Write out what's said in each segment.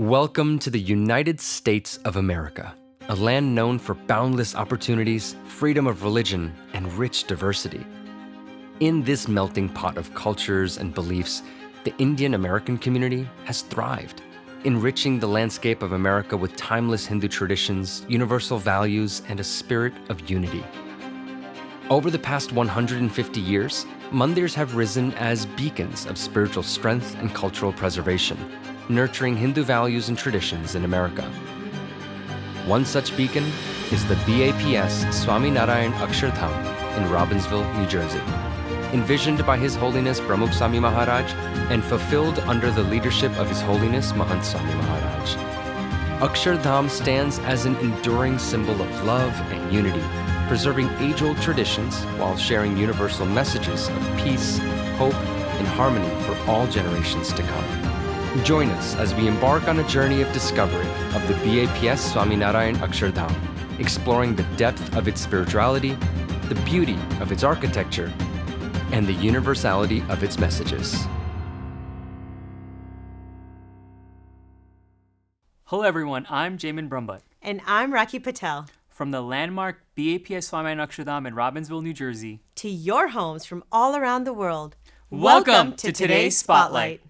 Welcome to the United States of America, a land known for boundless opportunities, freedom of religion, and rich diversity. In this melting pot of cultures and beliefs, the Indian American community has thrived, enriching the landscape of America with timeless Hindu traditions, universal values, and a spirit of unity. Over the past 150 years, mandirs have risen as beacons of spiritual strength and cultural preservation, nurturing Hindu values and traditions in America. One such beacon is the BAPS Swaminarayan Akshardham in Robbinsville, New Jersey. Envisioned by His Holiness Brahmakund Maharaj and fulfilled under the leadership of His Holiness Mahotsav Maharaj. Akshardham stands as an enduring symbol of love and unity, preserving age-old traditions while sharing universal messages of peace, hope, and harmony for all generations to come. Join us as we embark on a journey of discovery of the BAPS Swaminarayan Akshardham, exploring the depth of its spirituality, the beauty of its architecture, and the universality of its messages. Hello everyone, I'm Jamin Brumbutt. And I'm Raki Patel. From the landmark BAPS Swaminarayan Akshardham in Robbinsville, New Jersey. To your homes from all around the world. Welcome to today's Spotlight.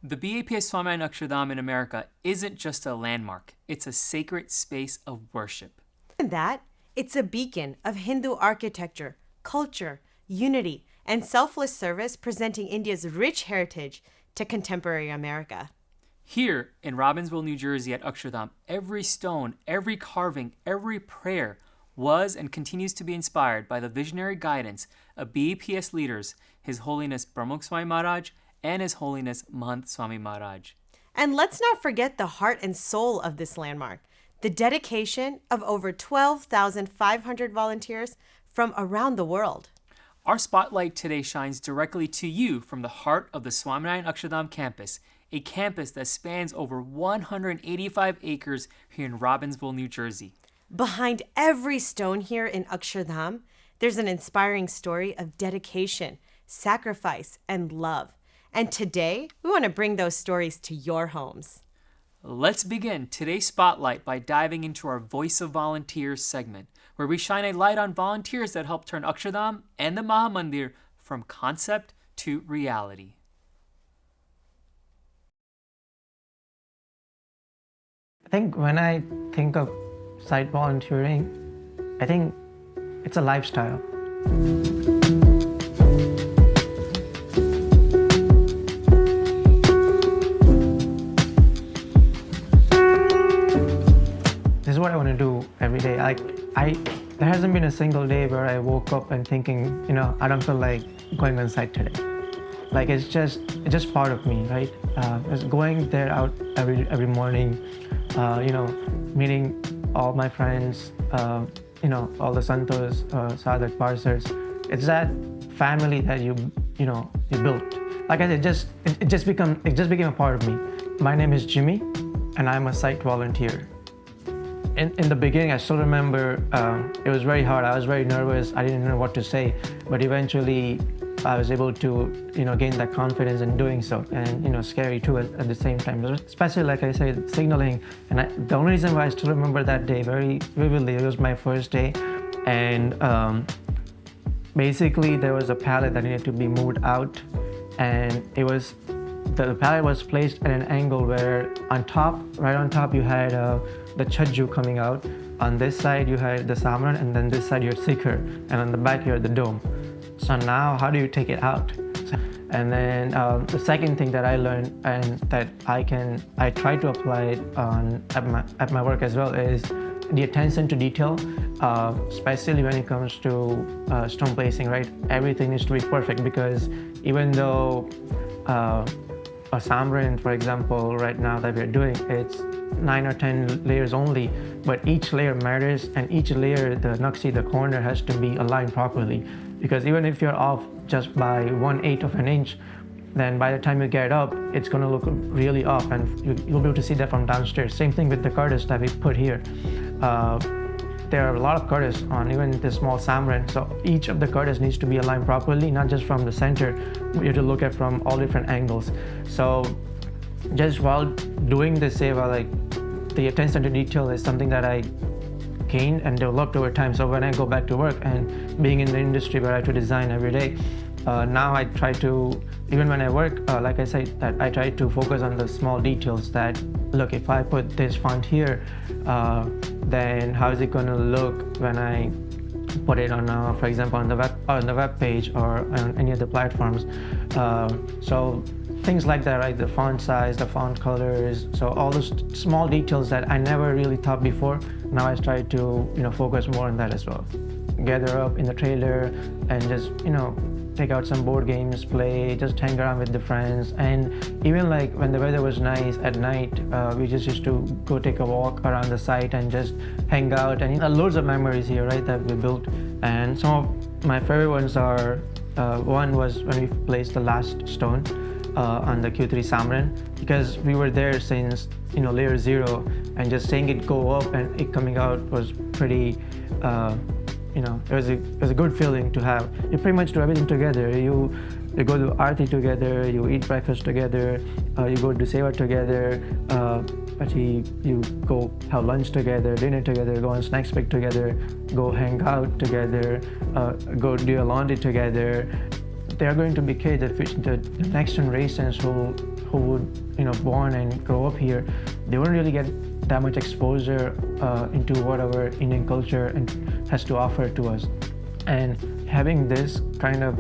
The BAPS Swaminarayan Akshardham in America isn't just a landmark, it's a sacred space of worship. And that, it's a beacon of Hindu architecture, culture, unity, and selfless service presenting India's rich heritage to contemporary America. Here in Robbinsville, New Jersey at Akshardham, every stone, every carving, every prayer was and continues to be inspired by the visionary guidance of BAPS leaders, His Holiness Brahmakund Maharaj and His Holiness Mahant Swami Maharaj. And let's not forget the heart and soul of this landmark, the dedication of over 12,500 volunteers from around the world. Our spotlight today shines directly to you from the heart of the Swaminarayan Akshardham campus, a campus that spans over 185 acres here in Robbinsville, New Jersey. Behind every stone here in Akshardham, there's an inspiring story of dedication, sacrifice, and love. And today, we want to bring those stories to your homes. Let's begin today's spotlight by diving into our Voice of Volunteers segment, where we shine a light on volunteers that help turn Akshardham and the Mahamandir from concept to reality. I think when I think of site volunteering, I think it's a lifestyle. This is what I want to do every day. There hasn't been a single day where I woke up and thinking, I don't feel like going on site today. It's just part of me, right? Just going there out every morning, meeting all my friends, all the santos, sadhak, parsers. It's that family that you built. Like I said, it just became a part of me. My name is Jimmy, and I'm a site volunteer. In the beginning, I still remember it was very hard. I was very nervous. I didn't know what to say, but eventually I was able to, gain that confidence in doing so, and scary too at the same time. Especially, like I said, signaling. And the only reason why I still remember that day very vividly, it was my first day, and basically there was a pallet that needed to be moved out, and the pallet was placed at an angle where right on top, you had the Chajju coming out. On this side, you had the Samran, and then this side, you had Sikhar, and on the back, you had the dome. So now, how do you take it out? And then the second thing that I learned, and that I try to apply it at my work as well, is the attention to detail, especially when it comes to stone placing, right? Everything needs to be perfect, because even though a Samran, for example, right now that we're doing, it's 9 or 10 layers only, but each layer matters, and each layer, the Naxi, the corner, has to be aligned properly. Because even if you're off just by 1/8 of an inch, then by the time you get up, it's going to look really off, and you'll be able to see that from downstairs. Same thing with the curtis that we put here. There are a lot of curtis on even this small Samran, so each of the curtis needs to be aligned properly, not just from the center. You have to look at from all different angles. So just while doing this seva, like the attention to detail is something that I gained and developed over time. So when I go back to work and being in the industry where I have to design every day, now I try to, even when I work, like I said, that I try to focus on the small details that, look, if I put this font here, then how is it going to look when I put it on, for example, on the web page or on any of the platforms. So things like that, right? The font size, the font colors, so all those small details that I never really thought before. Now I try to, focus more on that as well. Gather up in the trailer and just, take out some board games, play, just hang around with the friends. And even like when the weather was nice at night, we just used to go take a walk around the site and just hang out. And loads of memories here, right, that we built. And some of my favorite ones are, one was when we placed the last stone on the Q3 Samran, because we were there since, layer 0, and just seeing it go up and it coming out was pretty, it was a good feeling to have. You pretty much do everything together. You go to Aarti together, you eat breakfast together, you go to Seva together, you go have lunch together, dinner together, go on snacks pick together, go hang out together, go do your laundry together. There are going to be kids, the next generations who would, born and grow up here, they won't really get that much exposure into what our Indian culture has to offer to us. And having this kind of,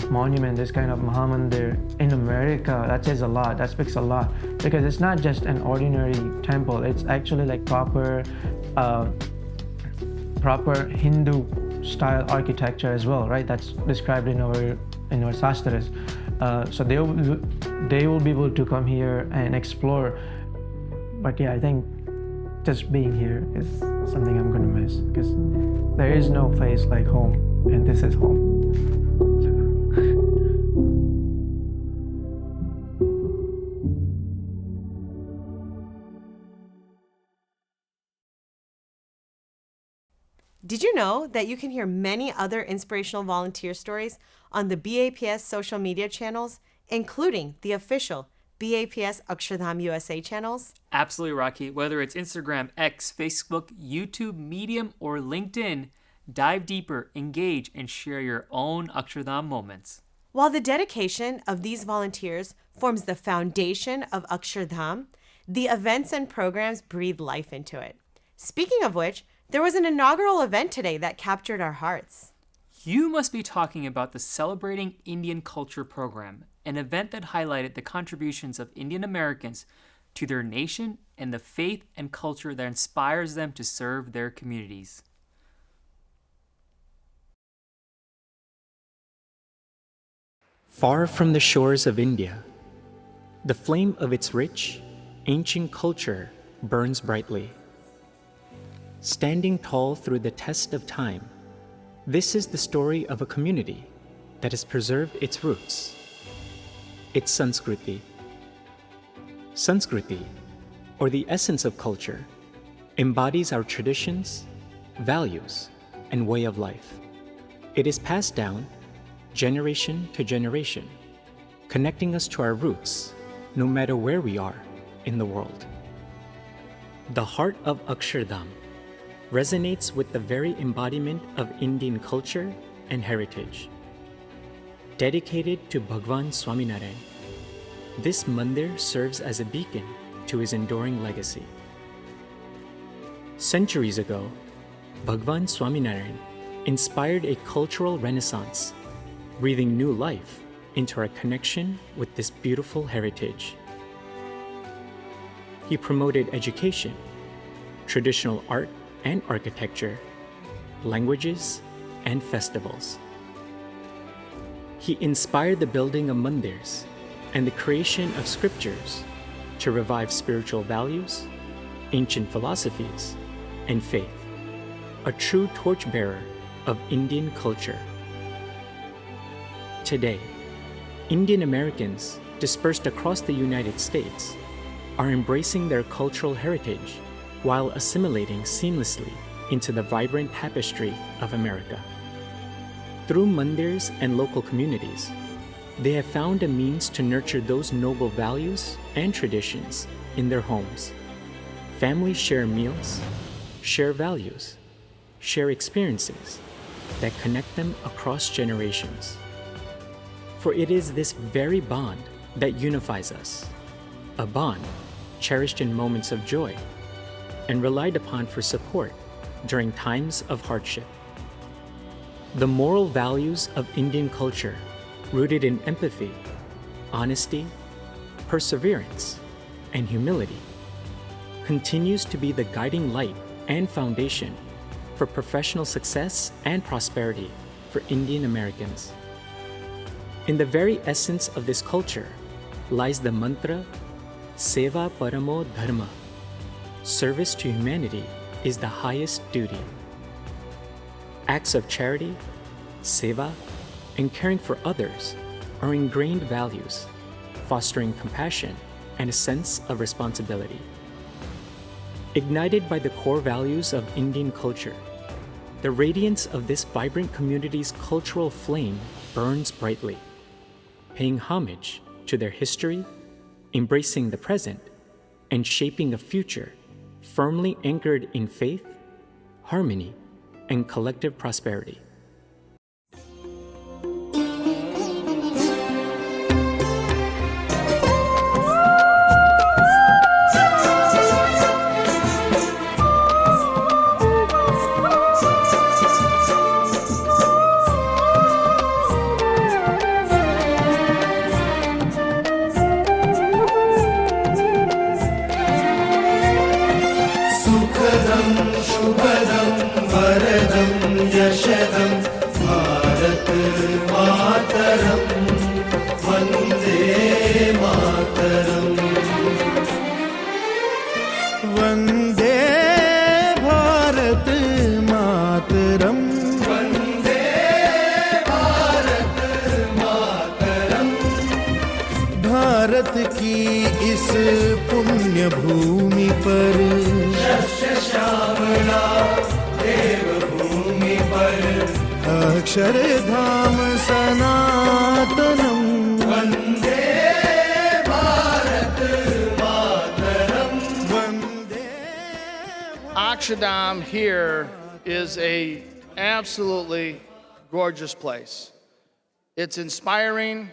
monument, this kind of Mahamandir in America, that says a lot, that speaks a lot, because it's not just an ordinary temple, it's actually like proper Hindu style architecture as well, right? That's described in our Shastras. So they will be able to come here and explore. But yeah, I think just being here is something I'm going to miss, because there is no place like home, and this is home. Did you know that you can hear many other inspirational volunteer stories on the BAPS social media channels, including the official BAPS Akshardham USA channels? Absolutely, Rocky. Whether it's Instagram, X, Facebook, YouTube, Medium, or LinkedIn, dive deeper, engage, and share your own Akshardham moments. While the dedication of these volunteers forms the foundation of Akshardham, the events and programs breathe life into it. Speaking of which, there was an inaugural event today that captured our hearts. You must be talking about the Celebrating Indian Culture program, an event that highlighted the contributions of Indian Americans to their nation and the faith and culture that inspires them to serve their communities. Far from the shores of India, the flame of its rich, ancient culture burns brightly. Standing tall through the test of time, this is the story of a community that has preserved its roots. It's Sanskriti. Sanskriti, or the essence of culture, embodies our traditions, values, and way of life. It is passed down generation to generation, connecting us to our roots, no matter where we are in the world. The heart of Akshardham resonates with the very embodiment of Indian culture and heritage. Dedicated to Bhagwan Swaminarayan, this mandir serves as a beacon to his enduring legacy. Centuries ago, Bhagwan Swaminarayan inspired a cultural renaissance, breathing new life into our connection with this beautiful heritage. He promoted education, traditional art and architecture, languages, and festivals. He inspired the building of mandirs, and the creation of scriptures to revive spiritual values, ancient philosophies, and faith, a true torchbearer of Indian culture. Today, Indian Americans dispersed across the United States are embracing their cultural heritage while assimilating seamlessly into the vibrant tapestry of America. Through mandirs and local communities, they have found a means to nurture those noble values and traditions in their homes. Families share meals, share values, share experiences that connect them across generations. For it is this very bond that unifies us, a bond cherished in moments of joy and relied upon for support during times of hardship. The moral values of Indian culture, rooted in empathy, honesty, perseverance, and humility, continues to be the guiding light and foundation for professional success and prosperity for Indian Americans. In the very essence of this culture lies the mantra, Seva Paramo Dharma. Service to humanity is the highest duty. Acts of charity, seva, and caring for others are ingrained values, fostering compassion and a sense of responsibility. Ignited by the core values of Indian culture, the radiance of this vibrant community's cultural flame burns brightly, paying homage to their history, embracing the present, and shaping a future firmly anchored in faith, harmony, and collective prosperity. Bharat की इस पुण्य भूमि पर श्यामला देव भूमि पर अक्षरधाम सनातनम वंदे भारत मातरम वंदे. Akshardham here is a absolutely gorgeous place. It's inspiring,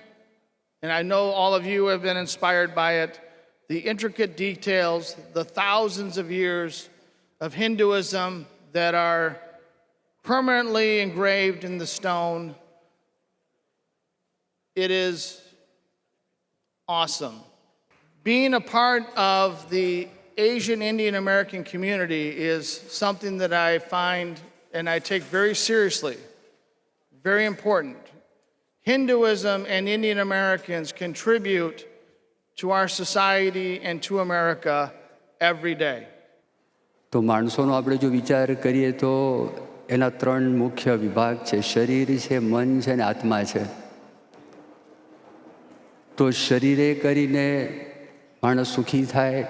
and I know all of you have been inspired by it. The intricate details, the thousands of years of Hinduism that are permanently engraved in the stone. It is awesome. Being a part of the Asian Indian American community is something that I find and I take very seriously, very important. Hinduism and Indian Americans contribute to our society and to America every day. તો માણસોનો આપણે જો વિચાર કરીએ તો એના ત્રણ મુખ્ય વિભાગ છે, શરીર છે, મન છે અને આત્મા છે. તો શરીરે કરીને માણસ સુખી થાય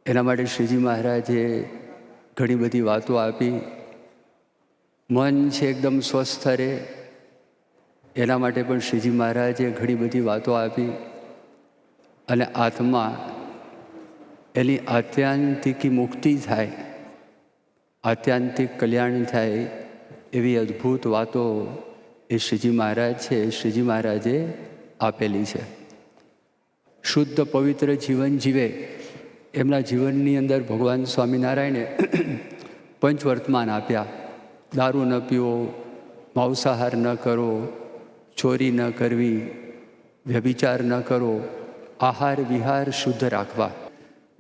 એના માટે શ્રીજી મહારાજે ઘણી બધી વાતો આપી. મન છે એકદમ સ્વસ્થ રહે એના માટે પણ શ્રીજી મહારાજે ઘણી બધી વાતો આપી. અને આત્મા એની આત્યંતિક મુક્તિ થાય, આત્યંતિક કલ્યાણ થાય એવી અદ્ભુત વાતો એ શ્રીજી મહારાજ છે, શ્રીજી મહારાજે આપેલી છે. શુદ્ધ પવિત્ર જીવન જીવે એમના જીવનની અંદર ભગવાન સ્વામિનારાયણે પંચવર્તમાન આપ્યા. દારૂ ન પીવો, માંસાહાર ન કરો, ચોરી ન કરવી, વ્યભિચાર ન કરો, આહાર વિહાર શુદ્ધ રાખવા.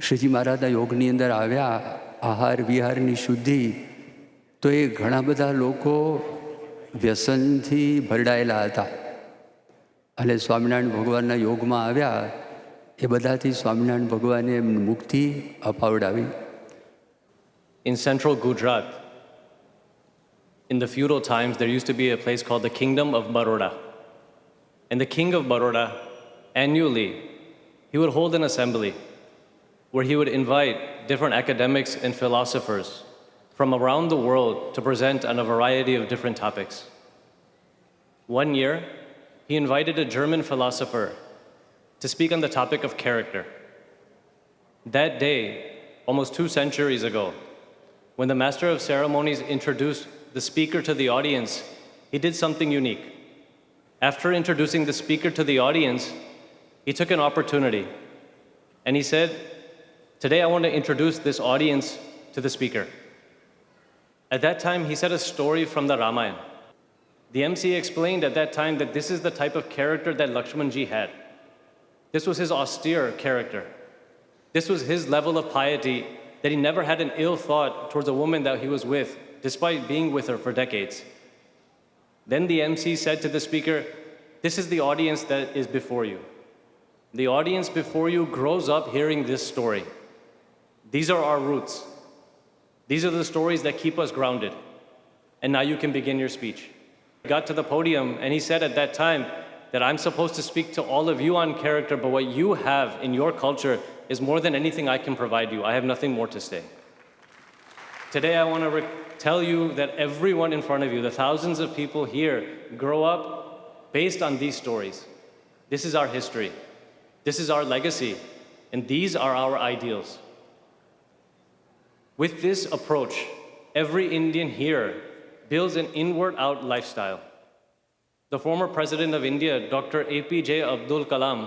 શ્રીજી મહારાજના યોગની અંદર આવ્યા આહાર વિહારની શુદ્ધિ, તો એ ઘણા બધા લોકો વ્યસનથી ભરડાયેલા હતા. અને સ્વામિનારાયણ ભગવાનના યોગમાં આવ્યા એ બધાથી સ્વામિનારાયણ ભગવાને એમને મુક્તિ અપાવડાવી. In central Gujarat, in the feudal times, there used to be a place called the Kingdom of Baroda. And the king of Baroda, annually, he would hold an assembly where he would invite different academics and philosophers from around the world to present on a variety of different topics. One year, he invited a German philosopher to speak on the topic of character. That day, almost 2 centuries ago, when the master of ceremonies introduced the speaker to the audience, he did something unique. After introducing the speaker to the audience, he took an opportunity and he said, "Today I want to introduce this audience to the speaker." At that time, he said a story from the Ramayana. The MC explained at that time that this is the type of character that Lakshmanji had. This was his austere character. This was his level of piety, that he never had an ill thought towards a woman that he was with, despite being with her for decades. Then the MC said to the speaker, "This is the audience that is before you. The audience before you grows up hearing this story. These are our roots. These are the stories that keep us grounded. And now you can begin your speech." He got to the podium and he said at that time that I'm supposed to speak to all of you on character, but what you have in your culture is more than anything I can provide you. I have nothing more to say. Today I want to tell you that everyone in front of you, the thousands of people here, grow up based on these stories. This is our history. This is our legacy. And these are our ideals. With this approach, every Indian here builds an inward-out lifestyle. The former President of India, Dr. APJ Abdul Kalam,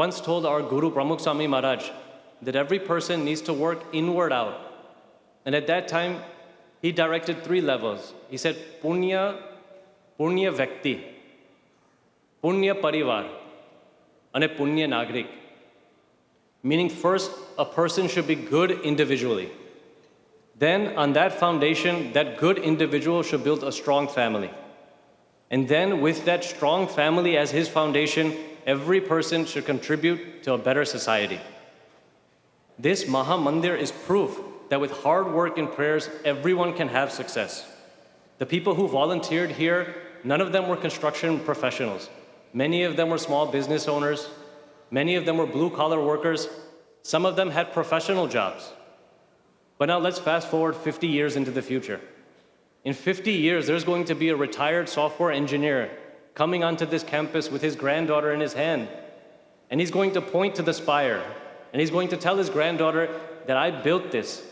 once told our Guru Brahmakund Maharaj that every person needs to work inward out. And at that time, he directed 3 levels. He said, Punya Vyakti, Punya Parivar, and Punya Nagrik. Meaning first, a person should be good individually. Then, on that foundation, that good individual should build a strong family. And then, with that strong family as his foundation, every person should contribute to a better society. This Maha Mandir is proof that with hard work and prayers, everyone can have success. The people who volunteered here, none of them were construction professionals. Many of them were small business owners. Many of them were blue-collar workers. Some of them had professional jobs. But now let's fast forward 50 years into the future. In 50 years, there's going to be a retired software engineer coming onto this campus with his granddaughter in his hand. And he's going to point to the spire. And he's going to tell his granddaughter that I built this.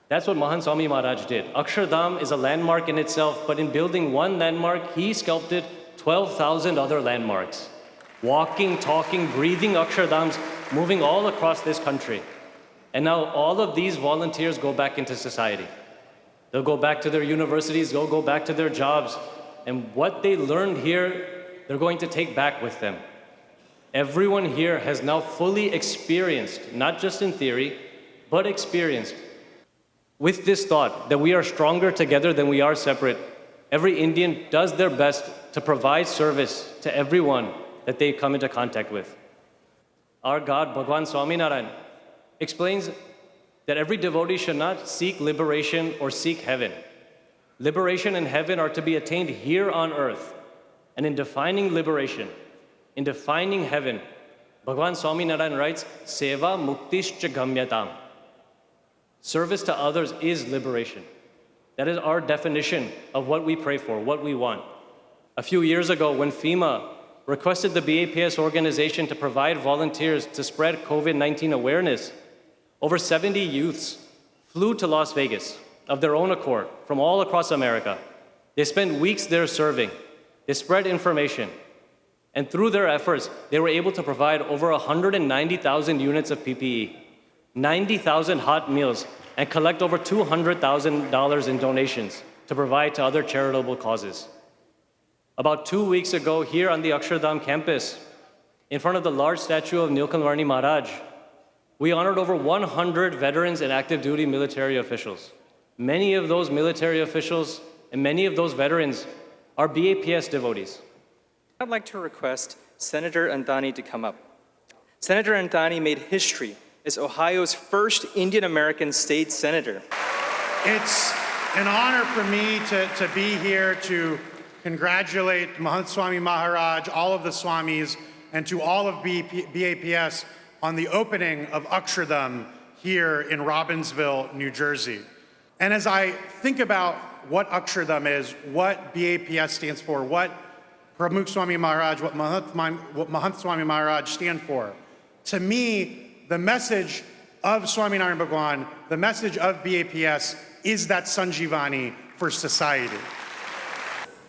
That's what Mahan Swami Maharaj did. Akshardham is a landmark in itself, but in building one landmark, he sculpted 12,000 other landmarks. Walking, talking, breathing Akshardhams, moving all across this country. And now all of these volunteers go back into society. They'll go back to their universities, they'll go back to their jobs. And what they learned here, they're going to take back with them. Everyone here has now fully experienced, not just in theory, but experienced. With this thought that we are stronger together than we are separate, every Indian does their best to provide service to everyone that they come into contact with. Our God, Bhagwan Swaminarayan, explains that every devotee should not seek liberation or seek heaven. Liberation and heaven are to be attained here on earth. And in defining liberation, in defining heaven, Bhagwan Swaminarayan writes, Seva muktischa gamyatam. Service to others is liberation. That is our definition of what we pray for, what we want. A few years ago, when FEMA requested the BAPS organization to provide volunteers to spread COVID-19 awareness, over 70 youths flew to Las Vegas of their own accord from all across America. They spent weeks there serving. They spread information. And through their efforts, they were able to provide over 190,000 units of PPE, 90,000 hot meals, and collect over $200,000 in donations to provide to other charitable causes. About 2 weeks ago, here on the Akshardham campus, in front of the large statue of Nilkamarni Maharaj, we honored over 100 veterans and active duty military officials. Many of those military officials and many of those veterans are BAPS devotees. I'd like to request Senator Andani to come up. Senator Andani made history as Ohio's first Indian American state senator. It's an honor for me to be here to congratulate Mahotsav Maharaj, all of the Swamis, and to all of BAPS on the opening of Akshardham here in Robbinsville, New Jersey. And as I think about what Akshardham is, what BAPS stands for, what Brahmakund Maharaj, what Mahotsav Maharaj stand for, to me, the message of Swaminarayan Bhagwan, the message of BAPS is that Sanjivani for society.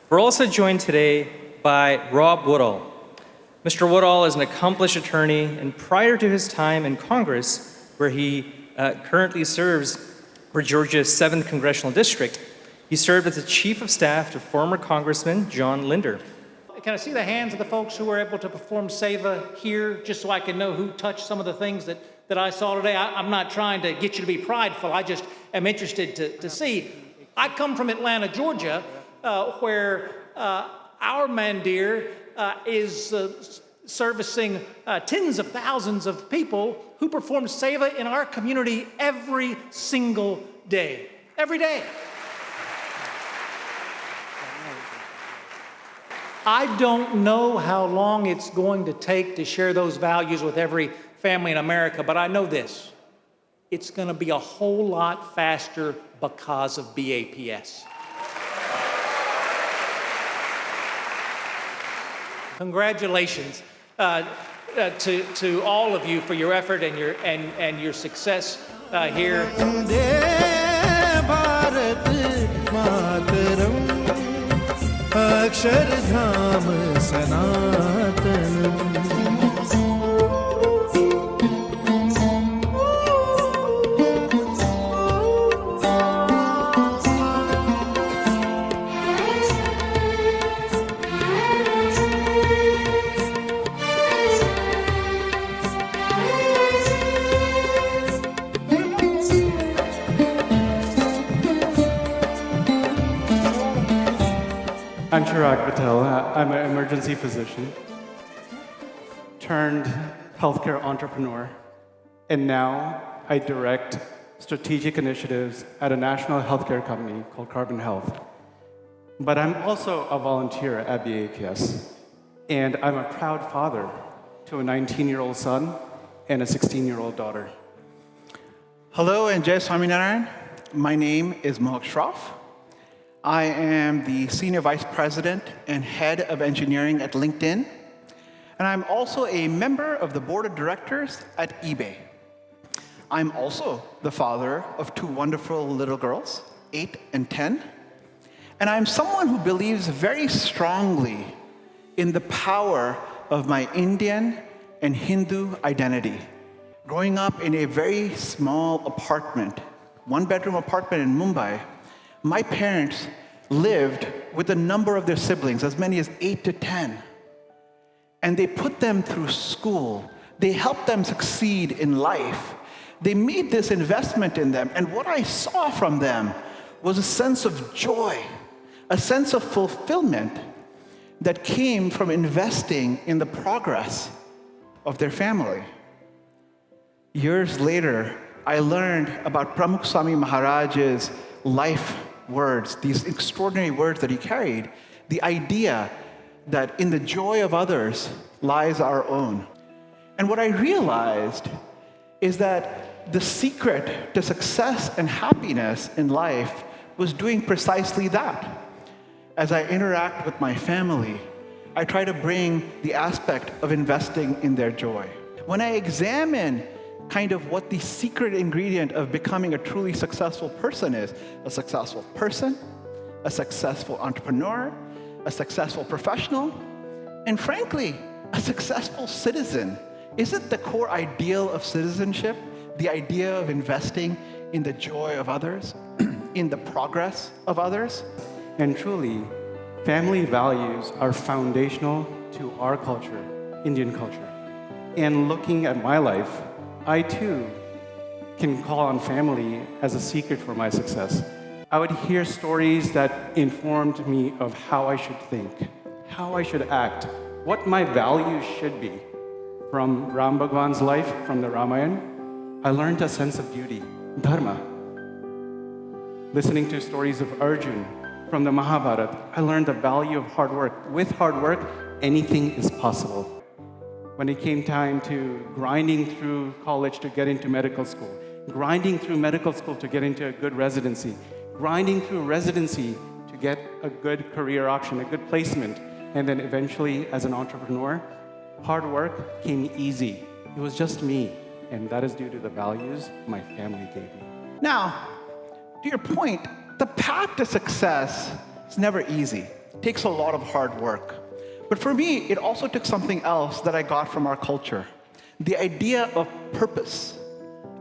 We're also joined today by Rob Woodall. Mr. Woodall is an accomplished attorney, and prior to his time in Congress, where he currently serves for Georgia's 7th Congressional District, he served as the Chief of Staff to former Congressman John Linder. Can I see the hands of the folks who were able to perform seva here, just so I can know who touched some of the things that I saw today? I'm not trying to get you to be prideful. I just am interested to see. I come from Atlanta, Georgia, where our mandir is servicing tens of thousands of people who perform seva in our community every single day. Every day. I don't know how long it's going to take to share those values with every family in America, but I know this. It's going to be a whole lot faster because of BAPS. Congratulations to all of you for your effort and your success here. Akshardham Spotlight. I'm Chirag Patel. I'm an emergency physician, turned healthcare entrepreneur, and now I direct strategic initiatives at a national healthcare company called Carbon Health. But I'm also a volunteer at BAPS, and I'm a proud father to a 19-year-old son and a 16-year-old daughter. Hello and Jai Swaminarayan. My name is Mahotsav. I am the Senior Vice President and Head of Engineering at LinkedIn, and I'm also a member of the Board of Directors at eBay. I'm also the father of 2 wonderful little girls, 8 and 10, and I'm someone who believes very strongly in the power of my Indian and Hindu identity. Growing up in a very small apartment, 1-bedroom apartment in Mumbai, my parents lived with a number of their siblings, as many as 8 to 10. And they put them through school. They helped them succeed in life. They made this investment in them. And what I saw from them was a sense of joy, a sense of fulfillment that came from investing in the progress of their family. Years later, I learned about Brahmakund Maharaj's life words, these extraordinary words that he carried, the idea that in the joy of others lies our own. And what I realized is that the secret to success and happiness in life was doing precisely that. As I interact with my family, I try to bring the aspect of investing in their joy. When I examine kind of what the secret ingredient of becoming a truly successful person is, a successful person, a successful entrepreneur, a successful professional, and frankly, a successful citizen. Isn't the core ideal of citizenship the idea of investing in the joy of others, in the progress of others? And truly, family values are foundational to our culture, Indian culture. And looking at my life, I too can call on family as a secret for my success. I would hear stories that informed me of how I should think, how I should act, what my values should be. From Ram Bhagwan's life, from the Ramayana, I learned a sense of duty, dharma. Listening to stories of Arjun from the Mahabharata, I learned the value of hard work. With hard work, anything is possible. When it came time to grinding through college to get into medical school, grinding through medical school to get into a good residency, grinding through residency to get a good career option, a good placement, and then eventually as an entrepreneur, hard work came easy. It was just me, and that is due to the values my family gave me. Now, to your point, the path to success is never easy. It takes a lot of hard work. But for me, it also took something else that I got from our culture, the idea of purpose.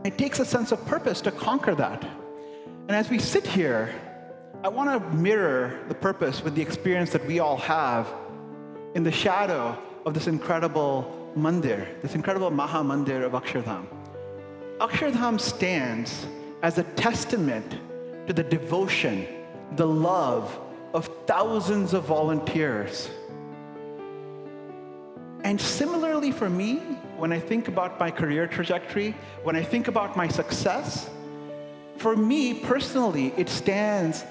It takes a sense of purpose to conquer that. And as we sit here, I want to mirror the purpose with the experience that we all have in the shadow of this incredible mandir, this incredible Maha Mandir of Akshardham. Akshardham stands as a testament to the devotion, the love of thousands of volunteers. And similarly for me, when I think about my career trajectory, when I think about my success, for me personally, it stands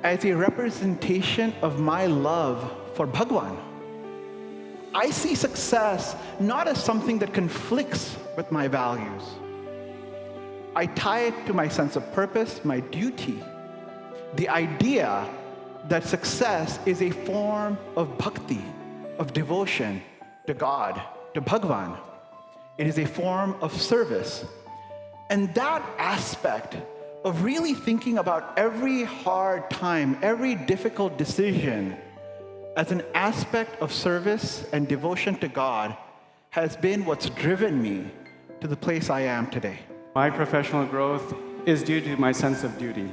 as a representation of my love for Bhagwan. I see success not as something that conflicts with my values. I tie it to my sense of purpose, my duty, the idea that success is a form of bhakti, of devotion to God, to Bhagwan. It is a form of service. And that aspect of really thinking about every hard time, every difficult decision as an aspect of service and devotion to God has been what's driven me to the place I am today. My professional growth is due to my sense of duty.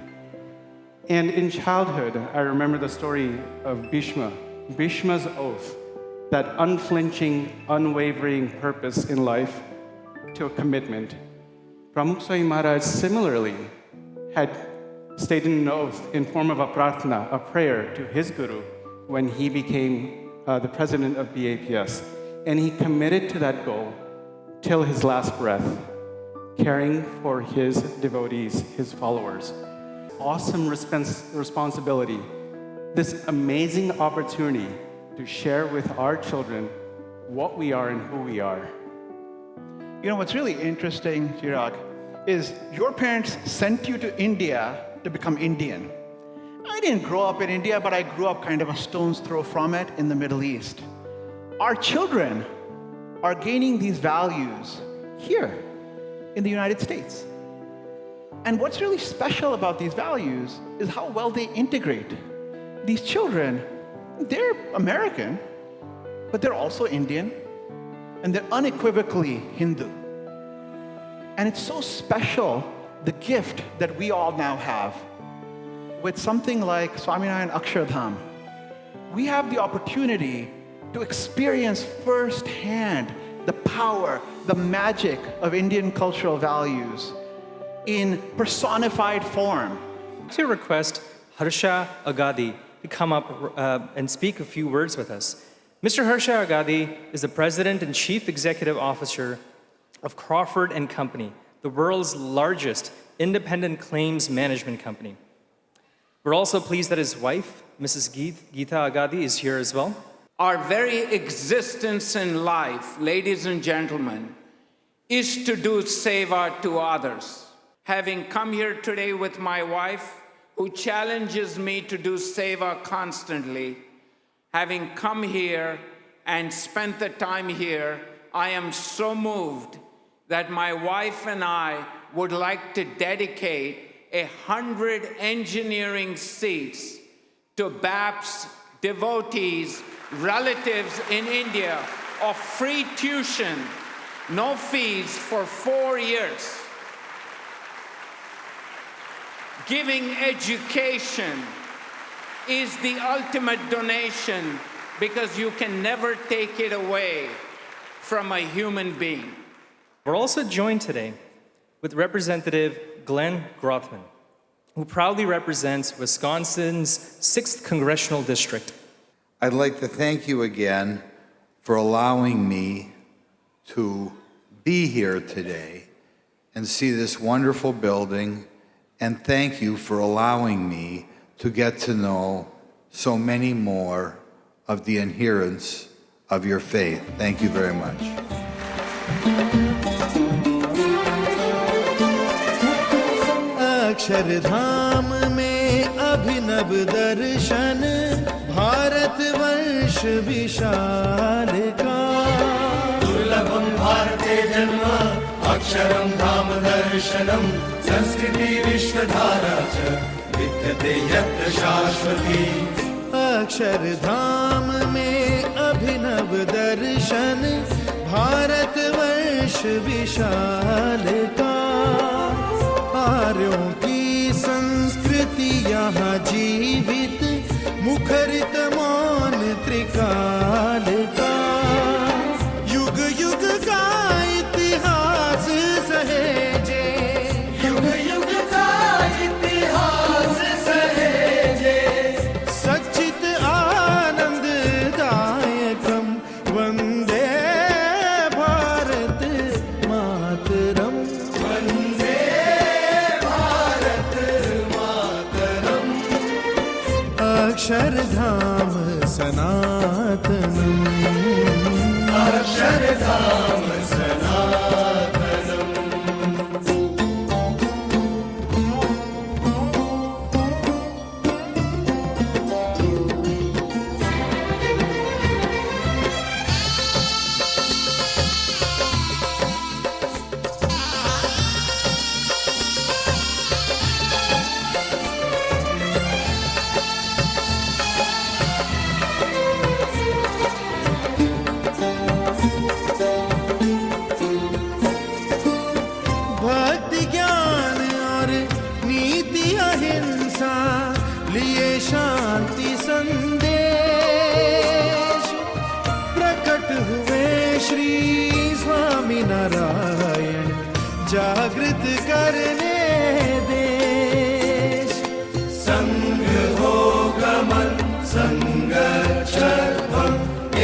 And in childhood, I remember the story of Bhishma's oath, that unflinching, unwavering purpose in life to a commitment. Pramukh Swami Maharaj similarly had stated an oath in form of a prarthana, a prayer to his guru when he became the president of BAPS. And he committed to that goal till his last breath, caring for his devotees, his followers. Awesome responsibility, this amazing opportunity to share with our children what we are and who we are. You know, what's really interesting, Chirag, is your parents sent you to India to become Indian. I didn't grow up in India, but I grew up kind of a stone's throw from it in the Middle East. Our children are gaining these values here in the United States. And what's really special about these values is how well they integrate. These children, they're American, but they're also Indian, and they're unequivocally Hindu. And it's so special, the gift that we all now have with something like Swaminarayan Akshardham. We have the opportunity to experience firsthand the power, the magic of Indian cultural values in personified form. I'd like to request Harsha Agadi to come up and speak a few words with us. Mr. Harsha Agadi is the President and Chief Executive Officer of Crawford & Company, the world's largest independent claims management company. We're also pleased that his wife, Mrs. Geeta Agadi, is here as well. Our very existence in life, ladies and gentlemen, is to do seva to others. Having come here today with my wife, who challenges me to do seva constantly, having come here and spent the time here, I am so moved that my wife and I would like to dedicate 100 engineering seats to BAPS devotees, relatives in India, of free tuition, no fees for 4 years. Giving education is the ultimate donation because you can never take it away from a human being. We're also joined today with Representative Glenn Grothman, who proudly represents Wisconsin's 6th Congressional District. I'd like to thank you again for allowing me to be here today and see this wonderful building, and thank you for allowing me to get to know so many more of the adherents of your faith. Thank you very much. Akshardham में अभिनव दर्शन भारतवर्ष विशाल का दुर्लभम भारते जन्म अक्षरम धाम दर्शनम संस्कृति विश्वधारा च विद्यते यत्र शाश्वती अक्षरधाम में अभिनव दर्शन भारतवर्ष विशाल का आर्यों की संस्कृति यहाँ जीवित मुखरित मौन त्रिकाल का युग युग का इतिहास सहेजे युग युग का इतिहास सहेजे सच्चित आनंददायकम वंदे भारत मातरम वंदे भारत मातरम अक्षरधाम सनातनम अक्षरधाम सनातनम भक्ति ज्ञान और नीति अहिंसा लिए शांति संदेश प्रकट हुए श्री स्वामीनारायण जागृत करने देश संग हो गमन संगच्छध्वं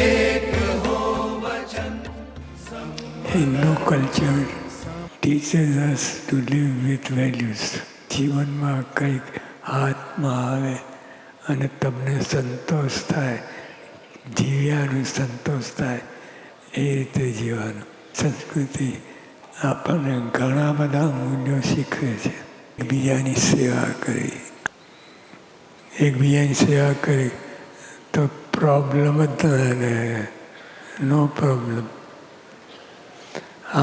एक हो वचन Hindu culture teaches us to live with values. જીવનમાં કંઈક હાથમાં આવે અને તમને સંતોષ થાય, જીવ્યાનું સંતોષ થાય, એ રીતે જીવવાનું. સંસ્કૃતિ આપણને ઘણા બધા મૂલ્યો શીખવે છે. એકબીજાની સેવા કરી, એકબીજાની સેવા કરી તો પ્રોબ્લેમ જ ન રહે. નો problem.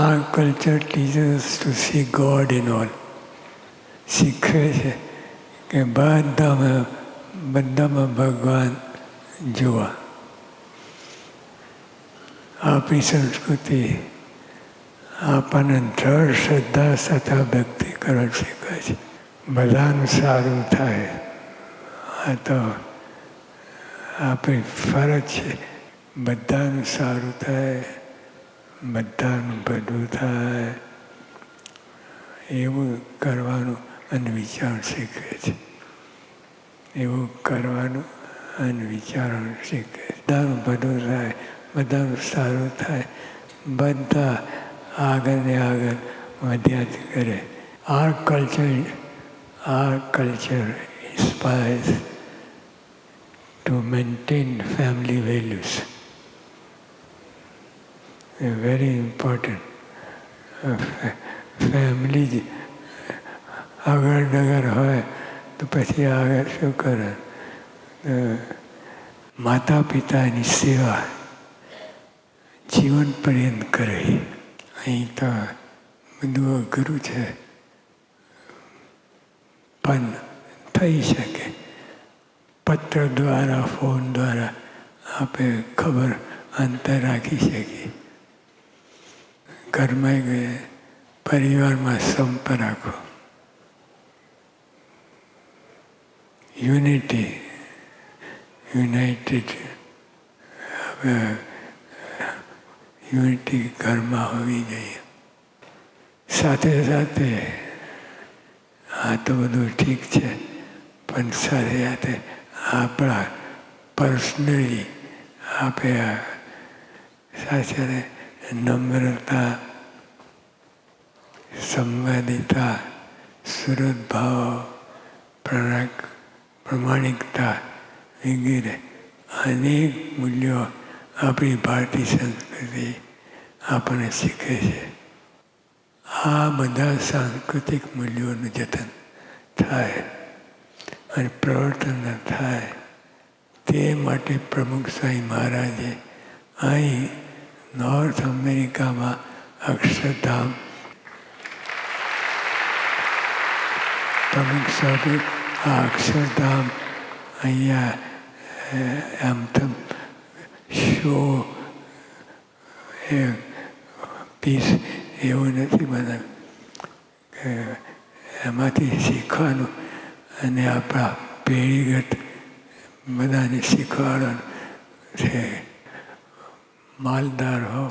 Our culture teaches us to see God in all. શીખવે છે કે બધામાં ભગવાન જોવા. આપણી સંસ્કૃતિ આપણને દ્રઢ શ્રદ્ધા સાથે ભક્તિ કરવા શીખવે છે. બધાનું સારું થાય, આ તો આપણી ફરજ છે. બધાનું સારું થાય, બધાનું ભલું થાય એવું કરવાનું અને વિચાર શીખવે છે. એવું કરવાનું અને વિચારવાનું શીખવે છે. બધાનું ભલું થાય, બધાનું સારું થાય, બધા આગળ ને આગળ વધ્યા જ કરે. Our culture inspires to maintain family values. Very important. Family આગળ ડગર હોય તો પછી આગળ શું કરે? માતા પિતાની સેવા જીવન પર્યંત કરે. અહીં તો બધું અઘરું છે, પણ થઈ શકે. પત્ર દ્વારા, ફોન દ્વારા આપણે ખબર અંતર રાખી શકીએ. ઘરમાં ગયા, પરિવારમાં સંપર્ક રાખો. યુનિટી, યુનાઇટેડ યુનિટી ઘરમાં હોવી જોઈએ. સાથે સાથે આ તો બધું ઠીક છે, પણ સાથે સાથે આપણા पर्सनली आपे साथ नम्रता संवादिता सुहृदभाव प्रामाणिकता વગેરે અનેક મૂલ્યો આપણી ભારતીય સંસ્કૃતિ આપણને શીખે છે. આ બધા સાંસ્કૃતિક મૂલ્યોનું જતન થાય અને પ્રવર્તન થાય તે માટે પ્રમુખ સ્વામી મહારાજે અહીં નોર્થ અમેરિકામાં અક્ષરધામ પ્રમુખ સ્વામી આ અક્ષરધામ અહીંયા આમ તો શો પીસ એવું નથી બધા એમાંથી શીખવાનું અને આપણા પેઢીગત બધાને શીખવાડવાનું છે. માલદાર હો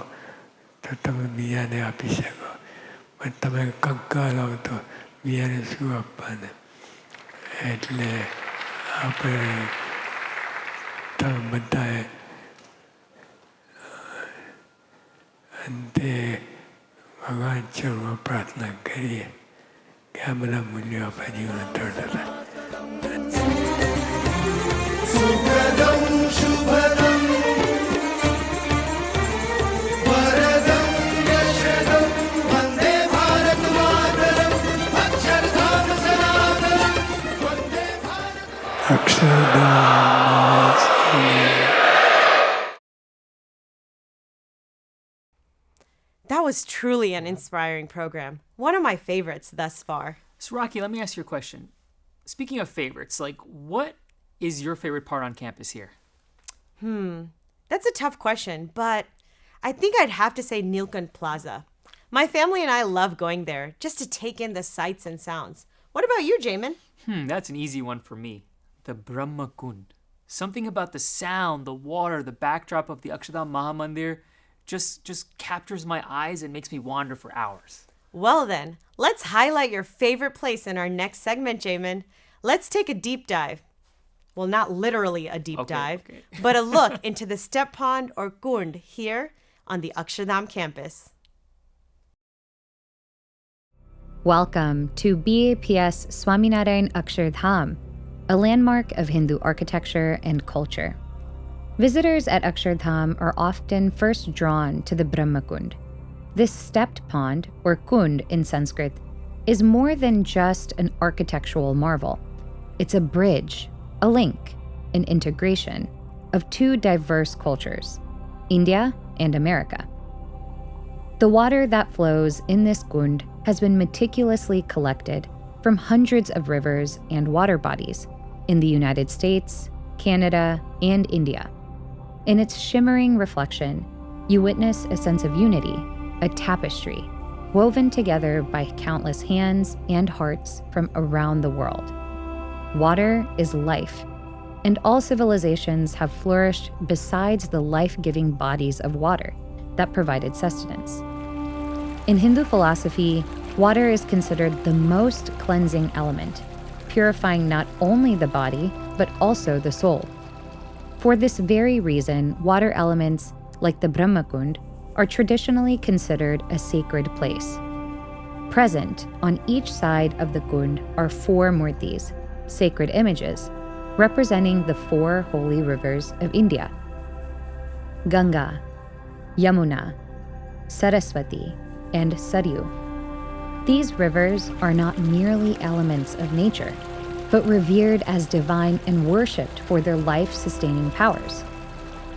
તો તમે બીજાને આપી શકો, પણ તમે કંકાલ હો તો બીજાને શું આપવાને. એટલે આપણે તમે બધાએ અંતે ભગવાન ચરણમાં પ્રાર્થના કરીએ કે આ બધા મૂલ્યો આપણા જીવનમાં તરતા सुखदं शुभदं वरदं यशदं वन्दे भारत मातरम् Akshardham सनातनं Vande Bharat. Akshardham. That was truly an inspiring program. One of my favorites thus far. So, Rocky, let me ask you a question. Speaking of favorites, what is your favorite part on campus here? That's a tough question, but I think I'd have to say Nilkund Plaza. My family and I love going there just to take in the sights and sounds. What about you, Jamin? That's an easy one for me. The Brahmakund. Something about the sound, the water, the backdrop of the Akshardham Mahamandir just captures my eyes and makes me wander for hours. Well then, let's highlight your favorite place in our next segment, Jamin. Let's take a deep dive. Well, not literally a deep dive, but a look into the step pond or kund here on the Akshardham campus. Welcome to BAPS Swaminarayan Akshardham, a landmark of Hindu architecture and culture. Visitors at Akshardham are often first drawn to the Brahmakund. This stepped pond, or kund in Sanskrit, is more than just an architectural marvel. It's a bridge, a link, an integration of two diverse cultures, India and America. The water that flows in this kund has been meticulously collected from hundreds of rivers and water bodies in the United States, Canada, and India. In its shimmering reflection, you witness a sense of unity, a tapestry woven together by countless hands and hearts from around the world. Water is life, and all civilizations have flourished besides the life-giving bodies of water that provided sustenance. In Hindu philosophy, water is considered the most cleansing element, purifying not only the body, but also the soul. For this very reason, water elements, like the Brahmakund, are traditionally considered a sacred place. Present on each side of the kund are four murtis, sacred images, representing the four holy rivers of India: Ganga, Yamuna, Saraswati, and Saryu. These rivers are not merely elements of nature, but revered as divine and worshipped for their life-sustaining powers.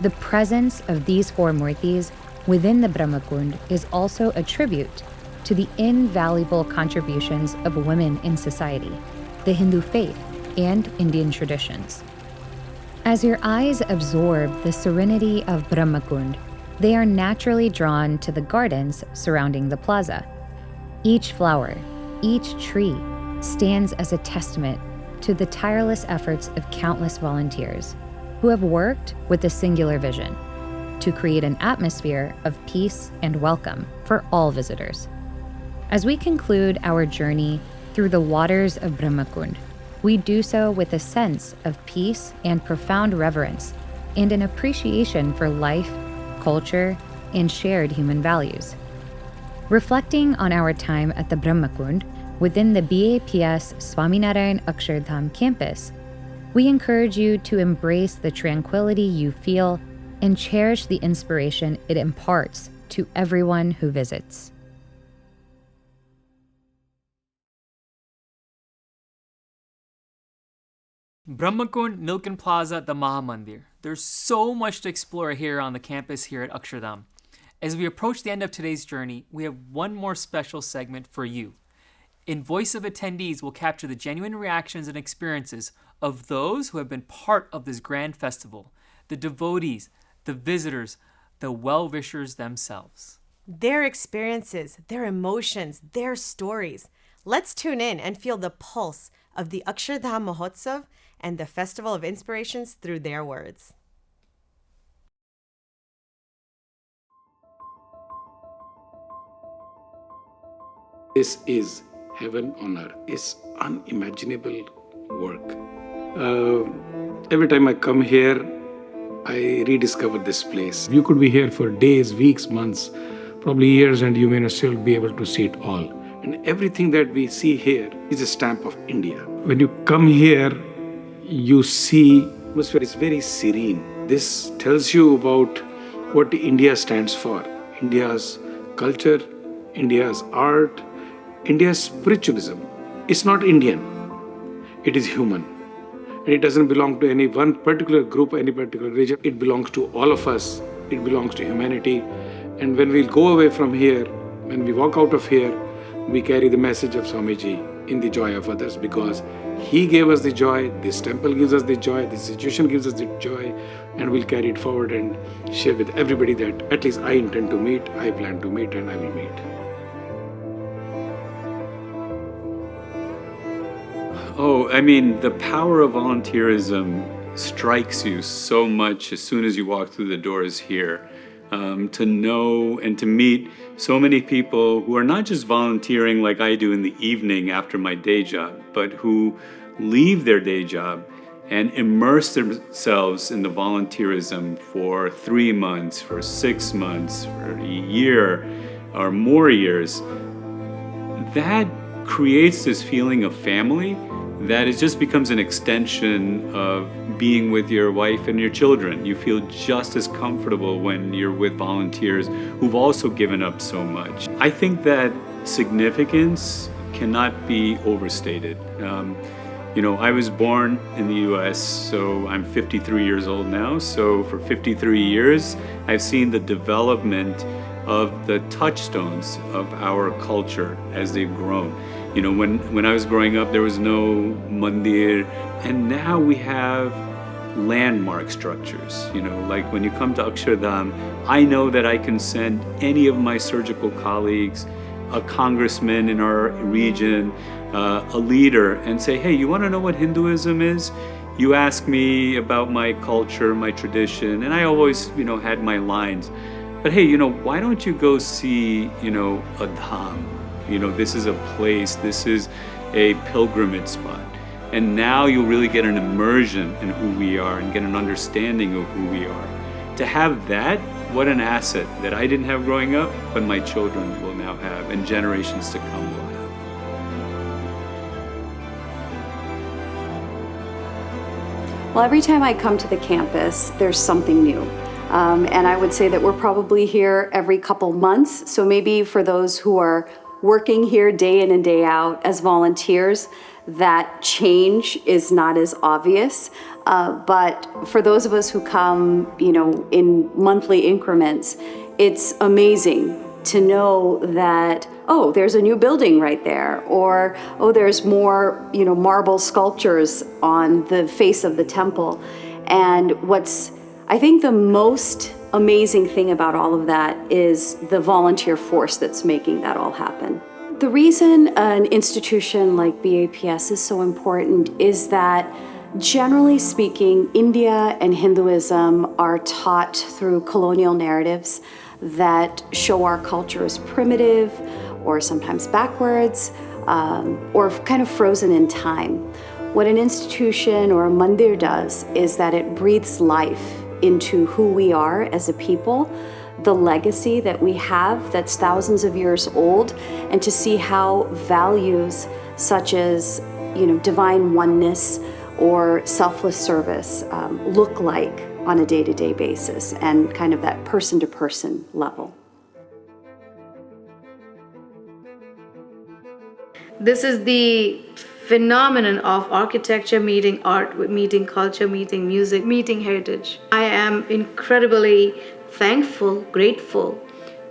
The presence of these four murtis within the Brahmakund is also a tribute to the invaluable contributions of women in society, the Hindu faith, and Indian traditions. As your eyes absorb the serenity of Brahmakund, they are naturally drawn to the gardens surrounding the plaza. Each flower, each tree, stands as a testament to the tireless efforts of countless volunteers who have worked with a singular vision: to create an atmosphere of peace and welcome for all visitors. As we conclude our journey through the waters of Brahmakund, we do so with a sense of peace and profound reverence, and an appreciation for life, culture, and shared human values. Reflecting on our time at the Brahmakund within the BAPS Swaminarayan Akshardham campus, we encourage you to embrace the tranquility you feel and cherish the inspiration it imparts to everyone who visits. Brahmakund, Milken Plaza, the Mahamandir. There's so much to explore here on the campus here at Akshardham. As we approach the end of today's journey, we have one more special segment for you. In Voice of Attendees, we'll capture the genuine reactions and experiences of those who have been part of this grand festival, the devotees, the visitors, the well-wishers themselves. Their experiences, their emotions, their stories. Let's tune in and feel the pulse of the Akshardham Mahotsav and the Festival of Inspirations through their words. This is heaven on earth. It's unimaginable work. Every time I come here, I rediscover this place. You could be here for days, weeks, months, probably years, and you may not still be able to see it all. And everything that we see here is a stamp of India. When you come here, you see atmosphere is very serene. This tells you about what India stands for. India's culture, India's art, India's spiritualism. It's not Indian. It is human. And it doesn't belong to any one particular group, any particular region. It belongs to all of us. It belongs to humanity. And when we go away from here, when we walk out of here, we carry the message of Swamiji in the joy of others, because he gave us the joy, this temple gives us the joy, this institution gives us the joy, and we'll carry it forward and share with everybody that at least I intend to meet, I plan to meet, and I will meet. Oh, I mean, the power of volunteerism strikes you so much as soon as you walk through the doors here. To know and to meet so many people who are not just volunteering like I do in the evening after my day job, but who leave their day job and immerse themselves in the volunteerism for 3 months, for 6 months, for a year or more years. That creates this feeling of family that it just becomes an extension of being with your wife and your children. You feel just as comfortable when you're with volunteers who've also given up so much. I think that significance cannot be overstated. I was born in the US, so I'm 53 years old now. So for 53 years, I've seen the development of the touchstones of our culture as they've grown. When I was growing up, there was no mandir, and now we have landmark structures. Like when you come to Akshardham, I know that I can send any of my surgical colleagues, a congressman in our region, a leader, and say, hey, you want to know what Hinduism is? You ask me about my culture, my tradition, and I always, had my lines. But hey, why don't you go see, a dham? This is a place, this is a pilgrimage spot. And now you'll really get an immersion in who we are and get an understanding of who we are. To have that, what an asset that I didn't have growing up, but my children will now have, and generations to come will have. Well, every time I come to the campus, there's something new. And I would say that we're probably here every couple months. So maybe for those who are working here day in and day out as volunteers, that change is not as obvious. But for those of us who come, in monthly increments, it's amazing to know that, oh, there's a new building right there, or, oh, there's more, marble sculptures on the face of the temple. And what's, I think, the most amazing thing about all of that is the volunteer force that's making that all happen. The reason an institution like BAPS is so important is that, generally speaking, India and Hinduism are taught through colonial narratives that show our culture as primitive or sometimes backwards or kind of frozen in time. What an institution or a mandir does is that it breathes life into who we are as a people, the legacy that we have that's thousands of years old, and to see how values such as, divine oneness or selfless service look like on a day-to-day basis and kind of that person-to-person level. This is the phenomenon of architecture meeting art, meeting culture, meeting music, meeting heritage. I am incredibly thankful, grateful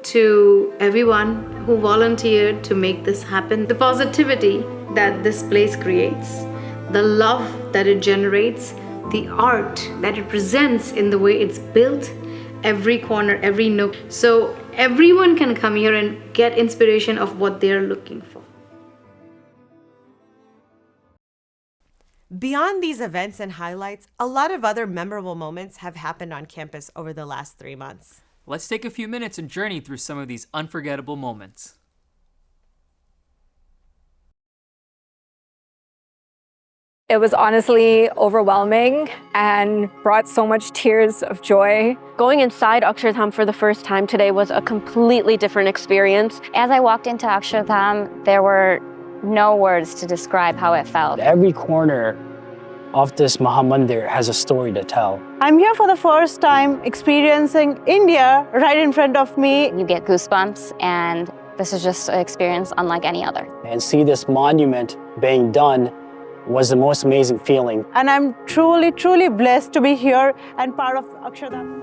to everyone who volunteered to make this happen. The positivity that this place creates, the love that it generates, the art that it presents in the way it's built, every corner, every nook. So everyone can come here and get inspiration of what they're looking for. Beyond these events and highlights, a lot of other memorable moments have happened on campus over the last 3 months. Let's take a few minutes and journey through some of these unforgettable moments. It was honestly overwhelming and brought so much tears of joy. Going inside Akshardham for the first time today was a completely different experience. As I walked into Akshardham, there were no words to describe how it felt. Every corner of this Mahamandir has a story to tell. I'm here for the first time experiencing India right in front of me. You get goosebumps, and this is just an experience unlike any other. And see this monument being done was the most amazing feeling. And I'm truly, truly blessed to be here and part of Akshardham.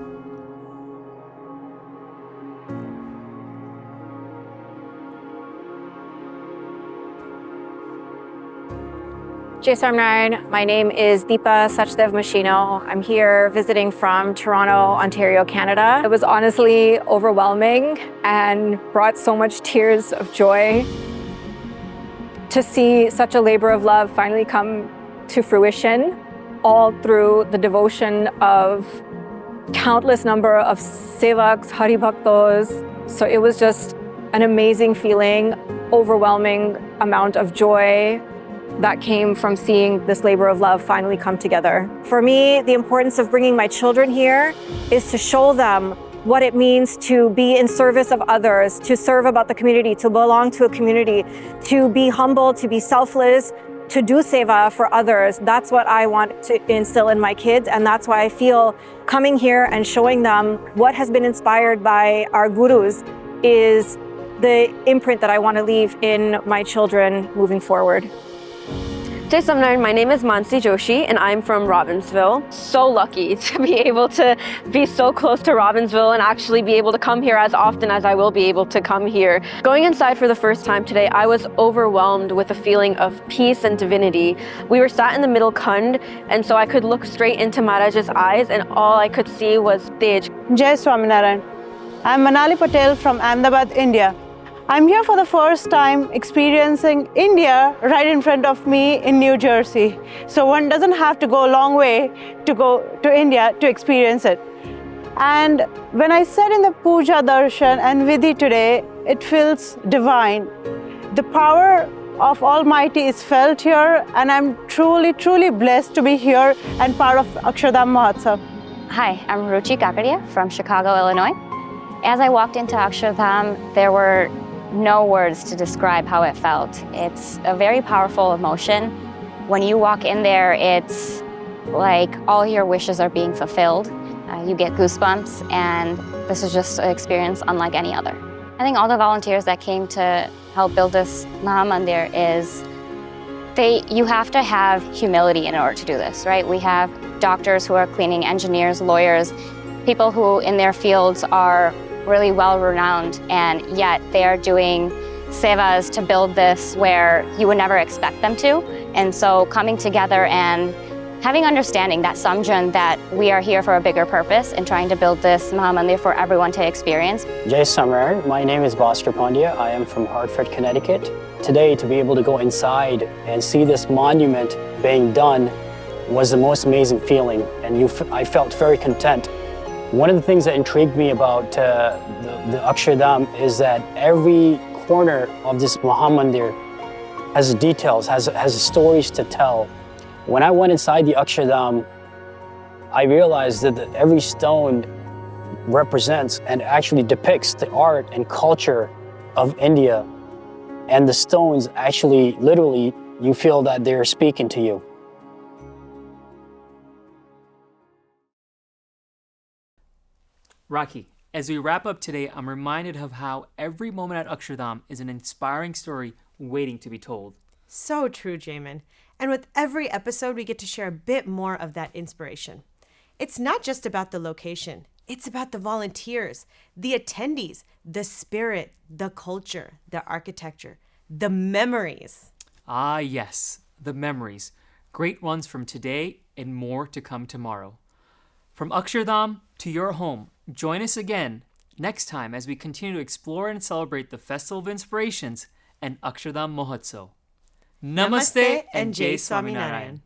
Jai Swaminarayan, my name is Deepa Sachdev Machino. I'm here visiting from Toronto, Ontario, Canada. It was honestly overwhelming and brought so much tears of joy to see such a labor of love finally come to fruition, all through the devotion of countless number of sevaks, haribhaktos. So it was just an amazing feeling, overwhelming amount of joy that came from seeing this labor of love finally come together. For me, the importance of bringing my children here is to show them what it means to be in service of others, to serve about the community, to belong to a community, to be humble, to be selfless, to do seva for others. That's what I want to instill in my kids, and that's why I feel coming here and showing them what has been inspired by our gurus is the imprint that I want to leave in my children moving forward. Jai Swaminarayan, my name is Mansi Joshi and I'm from Robbinsville. So lucky to be able to be so close to Robbinsville and actually be able to come here as often as I will be able to come here. Going inside for the first time today, I was overwhelmed with a feeling of peace and divinity. We were sat in the middle khand, and so I could look straight into Maharaj's eyes and all I could see was Tej. Jai Swaminarayan. I'm Manali Patel from Ahmedabad, India. I'm here for the first time experiencing India right in front of me in New Jersey. So one doesn't have to go a long way to go to India to experience it. And when I sat in the Puja Darshan and Vidhi today, it feels divine. The power of Almighty is felt here, and I'm truly, truly blessed to be here and part of Akshardham Mahotsav. Hi, I'm Ruchi Kakadia from Chicago, Illinois. As I walked into Akshardham, there were no words to describe how it felt. It's a very powerful emotion. When you walk in there, it's like all your wishes are being fulfilled. You get goosebumps, and this is just an experience unlike any other. I think all the volunteers that came to help build this Mahamandir is you have to have humility in order to do this, right? We have doctors who are cleaning, engineers, lawyers, people who in their fields are really well-renowned, and yet they are doing sevas to build this where you would never expect them to. And so coming together and having understanding that samjan that we are here for a bigger purpose and trying to build this Mahamandir for everyone to experience. Jai Swaminarayan, my name is Bhaskar Pandya. I am from Hartford, Connecticut. Today, to be able to go inside and see this monument being done was the most amazing feeling, and I felt very content. One of the things that intrigued me about the Akshardham is that every corner of this Mahamandir has details, has stories to tell. When I went inside the Akshardham, I realized that every stone represents and actually depicts the art and culture of India. And the stones actually, literally, you feel that they're speaking to you. Rocky, as we wrap up today, I'm reminded of how every moment at Akshardham is an inspiring story waiting to be told. So true, Jamin. And with every episode, we get to share a bit more of that inspiration. It's not just about the location. It's about the volunteers, the attendees, the spirit, the culture, the architecture, the memories. Ah, yes, the memories. Great ones from today and more to come tomorrow. From Akshardham to your home, join us again next time as we continue to explore and celebrate the Festival of Inspirations and Akshardham Mahotsav. Namaste and Jai Swaminarayan.